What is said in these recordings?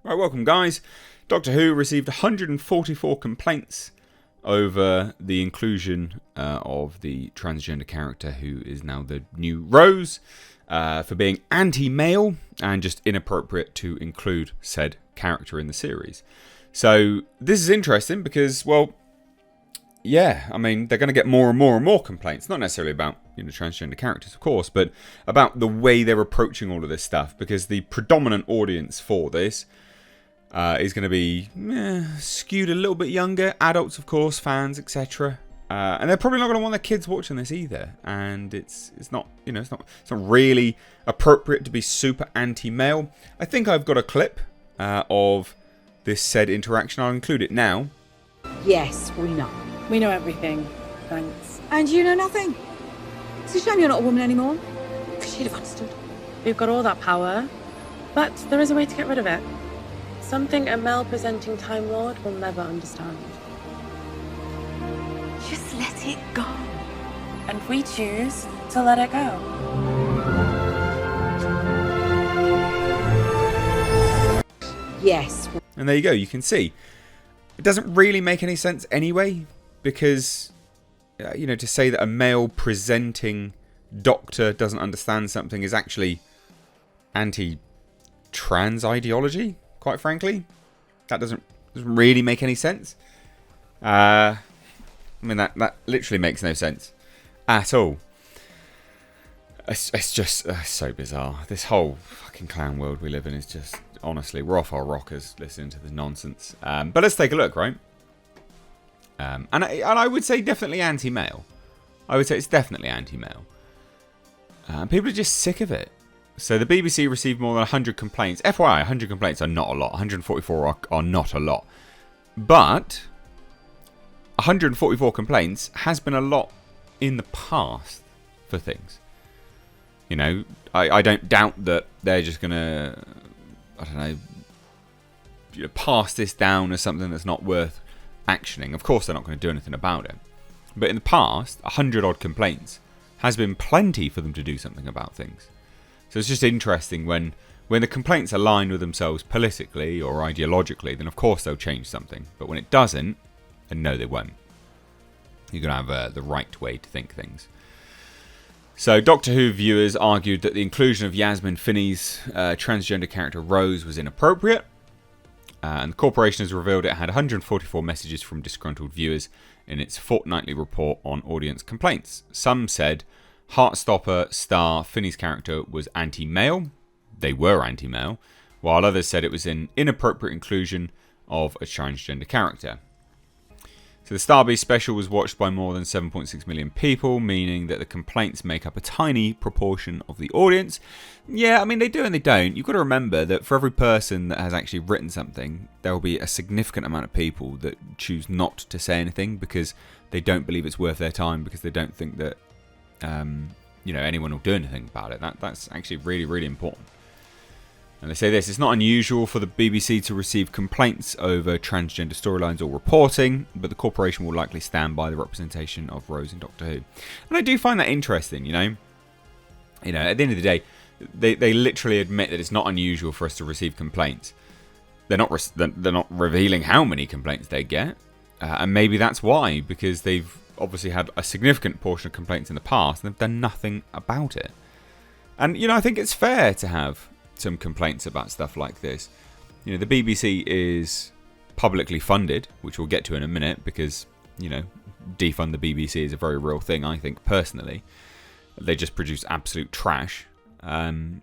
Right, welcome guys. Doctor Who received 144 complaints over the inclusion of the transgender character who is now the new Rose for being anti-male and just inappropriate to include said character in the series. So this is interesting because, well, yeah, I mean, they're going to get more and more and more complaints. Not necessarily about, transgender characters, of course, but about the way they're approaching all of this stuff, because the predominant audience for this is going to be skewed a little bit younger. Adults, of course, fans, etc. And they're probably not going to want their kids watching this either. And it's not really appropriate to be super anti-male. I think I've got a clip of this said interaction. I'll include it now. Yes, we know. We know everything. Thanks. And you know nothing. It's a shame you're not a woman anymore. Because she'd have understood. We've got all that power, but there is a way to get rid of it. Something a male-presenting Time Lord will never understand. Just let it go. And we choose to let it go. Yes. And there you go, you can see. It doesn't really make any sense anyway, because, to say that a male-presenting doctor doesn't understand something is actually anti-trans ideology. Quite frankly, that doesn't really make any sense. I mean, that literally makes no sense at all. It's just so bizarre. This whole fucking clown world we live in is just, honestly, we're off our rockers listening to this nonsense. But let's take a look, right? And I would say definitely anti-male. I would say it's definitely anti-male. People are just sick of it. So the BBC received more than 100 complaints. FYI, 100 complaints are not a lot. 144 are not a lot. But 144 complaints has been a lot in the past for things. I don't doubt that they're just going to, pass this down as something that's not worth actioning. Of course, they're not going to do anything about it. But in the past, 100 odd complaints has been plenty for them to do something about things. So it's just interesting when the complaints align with themselves politically or ideologically, then of course they'll change something. But when it doesn't, then no, they won't. You're going to have the right way to think things. So Doctor Who viewers argued that the inclusion of Yasmin Finney's transgender character Rose was inappropriate. And the corporation has revealed it had 144 messages from disgruntled viewers in its fortnightly report on audience complaints. Some said Heartstopper star Finney's character was anti-male. They were anti-male. While others said it was an inappropriate inclusion of a transgender character. So the Starbase special was watched by more than 7.6 million people, meaning that the complaints make up a tiny proportion of the audience. Yeah, I mean, they do and they don't. You've got to remember that for every person that has actually written something, there will be a significant amount of people that choose not to say anything because they don't believe it's worth their time, because they don't think that anyone will do anything about it. That's actually really, really important. And they say this: it's not unusual for the BBC to receive complaints over transgender storylines or reporting, but the corporation will likely stand by the representation of Rose in Doctor Who. And I do find that interesting, at the end of the day, they literally admit that it's not unusual for us to receive complaints. They're not revealing how many complaints they get, and maybe that's why, because they've obviously had a significant portion of complaints in the past and they've done nothing about it. And I think it's fair to have some complaints about stuff like this. The BBC is publicly funded, which we'll get to in a minute, because defund the BBC is a very real thing, I think, personally. They just produce absolute trash. And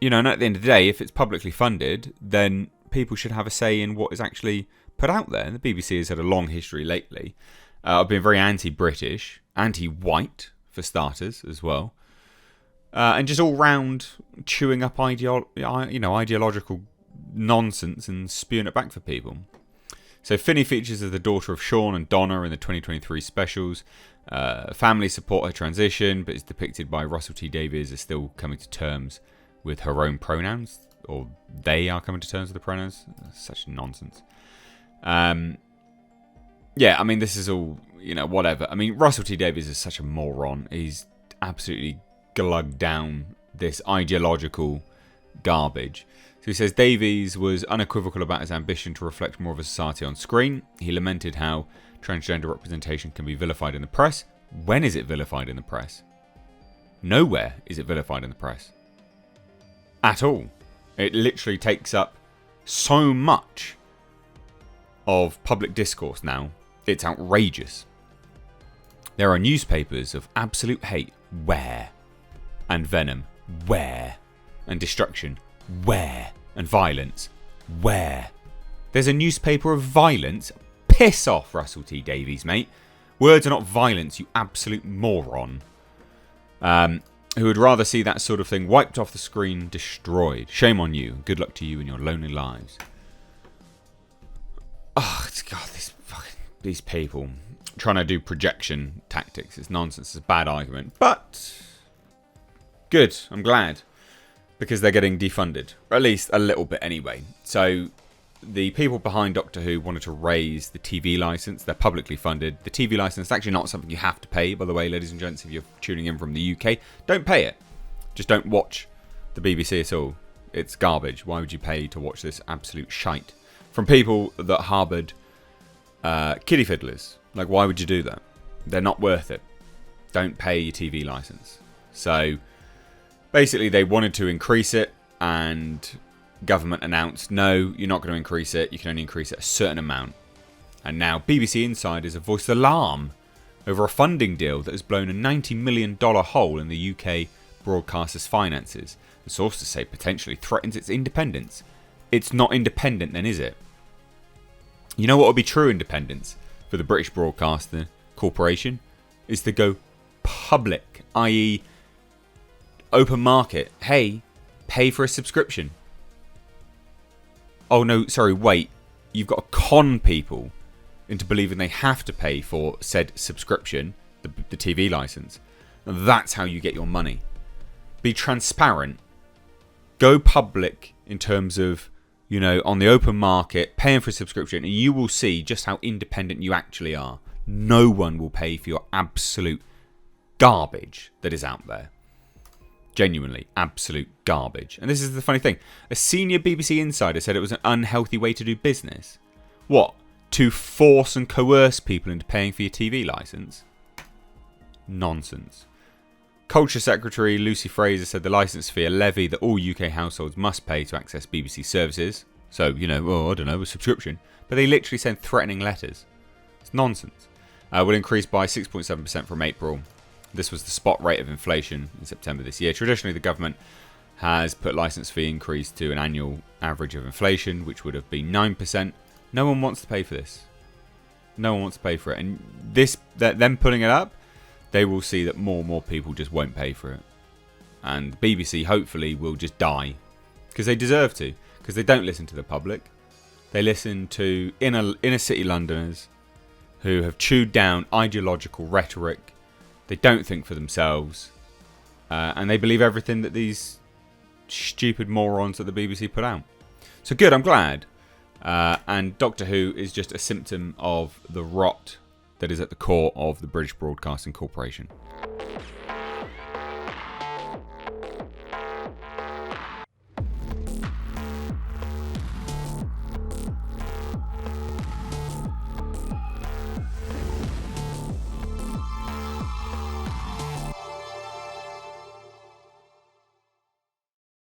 at the end of the day, if it's publicly funded, then people should have a say in what is actually put out there. And the BBC has had a long history lately of being very anti-British, anti-white for starters as well, and just all round chewing up ideological nonsense and spewing it back for people. So Finney features as the daughter of Sean and Donna in the 2023 specials. Family support her transition, but is depicted by Russell T Davies as still coming to terms with her own pronouns, or they are coming to terms with the pronouns. Such nonsense. Yeah, I mean, this is all, whatever. I mean, Russell T Davies is such a moron. He's absolutely glugged down this ideological garbage. So he says Davies was unequivocal about his ambition to reflect more of a society on screen. He lamented how transgender representation can be vilified in the press. When is it vilified in the press? Nowhere is it vilified in the press. At all. It literally takes up so much of public discourse now. It's outrageous. There are newspapers of absolute hate. Where? And venom. Where? And destruction. Where? And violence. Where? There's a newspaper of violence? Piss off, Russell T Davies, mate. Words are not violence, you absolute moron. Who would rather see that sort of thing wiped off the screen, destroyed. Shame on you. Good luck to you in your lonely lives. Oh, God, these people trying to do projection tactics. It's nonsense. It's a bad argument. But good. I'm glad. Because they're getting defunded. Or at least a little bit anyway. So the people behind Doctor Who wanted to raise the TV licence. They're publicly funded. The TV licence is actually not something you have to pay, by the way, ladies and gents, if you're tuning in from the UK. Don't pay it. Just don't watch the BBC at all. It's garbage. Why would you pay to watch this absolute shite? From people that harboured kiddie fiddlers. Like, why would you do that? They're not worth it. Don't pay your TV licence. So basically, they wanted to increase it, and government announced, no, you're not going to increase it. You can only increase it a certain amount. And now BBC insiders have voiced alarm over a funding deal that has blown a $90 million hole in the UK broadcaster's finances. The sources say potentially threatens its independence. It's not independent then, is it? You know what would be true independence for the British Broadcaster Corporation? Is to go public, i.e. open market. Hey, pay for a subscription. Oh no, sorry, wait. You've got to con people into believing they have to pay for said subscription, the TV license. And that's how you get your money. Be transparent. Go public in terms of, you know, on the open market, paying for a subscription, and you will see just how independent you actually are. No one will pay for your absolute garbage that is out there. Genuinely, absolute garbage. And this is the funny thing. A senior BBC insider said it was an unhealthy way to do business. What? To force and coerce people into paying for your TV licence? Nonsense. Culture Secretary Lucy Fraser said the licence fee, a levy that all UK households must pay to access BBC services. So, you know, oh, I don't know, a subscription. But they literally send threatening letters. It's nonsense. Will increase by 6.7% from April. This was the spot rate of inflation in September this year. Traditionally, the government has put licence fee increase to an annual average of inflation, which would have been 9%. No one wants to pay for this. No one wants to pay for it. And them pulling it up, they will see that more and more people just won't pay for it. And BBC, hopefully, will just die. Because they deserve to. Because they don't listen to the public. They listen to inner city Londoners who have chewed down ideological rhetoric. They don't think for themselves. And they believe everything that these stupid morons at the BBC put out. So good, I'm glad. And Doctor Who is just a symptom of the rot that is at the core of the British Broadcasting Corporation.